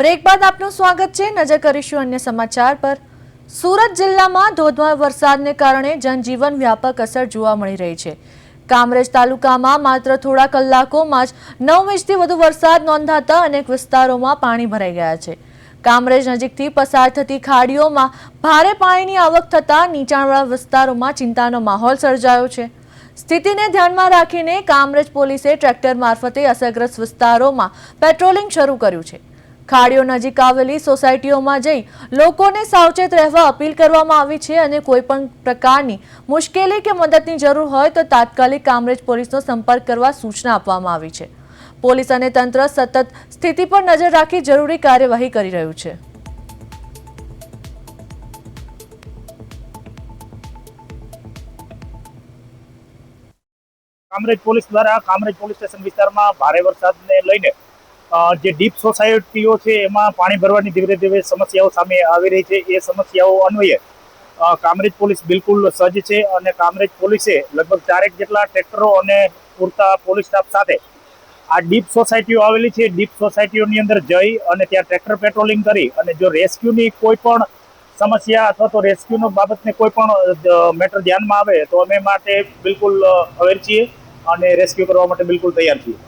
Break બાદ આપનું સ્વાગત છે। નજર કરીશું અન્ય સમાચાર પર। સુરત જિલ્લામાં ધોધમાર વરસાદને કારણે જનજીવન વ્યાપક અસર જોવા મળી રહી છે। કામરેજ તાલુકામાં માત્ર થોડા કલાકોમાં જ 9 ઇંચથી વધુ વરસાદ નોંધાતા અનેક વિસ્તારોમાં પાણી ભરાઈ ગયા છે। કામરેજ નજીકથી પસાર થતી ખાડીઓમાં ભારે પાણીની આવક થતા નીચાણવાળા વિસ્તારોમાં ચિંતાનો માહોલ સર્જાયો છે। સ્થિતિને ધ્યાનમાં રાખીને કામરેજ પોલીસે ટ્રેક્ટર મારફતે અસરગ્રસ્ત વિસ્તારોમાં પેટ્રોલિંગ શરૂ કર્યું છે। ખાડીઓ નજીક આવેલી સોસાયટીઓમાં જઈ લોકોને સાવચેત રહેવા અપીલ કરવામાં આવી છે અને કોઈપણ પ્રકારની મુશ્કેલી કે મદદની જરૂર હોય તો તાત્કાલિક કામરેજ પોલીસનો સંપર્ક કરવા સૂચના આપવામાં આવી છે। પોલીસ અને તંત્ર સતત સ્થિતિ પર નજર રાખી જરૂરી કાર્યવાહી કરી રહ્યું છે। કામરેજ પોલીસ દ્વારા કામરેજ પોલીસ સ્ટેશન વિસ્તારમાં ભારે વરસાદને લઈને જે ડીપ સોસાયટીઓ છે એમાં પાણી ભરવાની ધીરે ધીરે સમસ્યાઓ સામે આવી રહી છે। એ સમસ્યાઓ અન્વયે કામરેજ પોલીસ બિલકુલ સજ્જ છે અને કામરેજ પોલીસે લગભગ 4 જેટલા ટ્રેક્ટરો અને પૂરતા પોલીસ સ્ટાફ સાથે આ ડીપ સોસાયટીઓ આવેલી છે। ડીપ સોસાયટીઓની અંદર જઈ અને ત્યાં ટ્રેક્ટર પેટ્રોલિંગ કરી અને જો રેસ્ક્યુની કોઈ પણ સમસ્યા અથવા તો રેસ્ક્યુનો બાબતને કોઈ પણ મેટર ધ્યાનમાં આવે તો અમે માટે બિલકુલ અવેર છીએ અને રેસ્ક્યુ કરવા માટે બિલકુલ તૈયાર છીએ।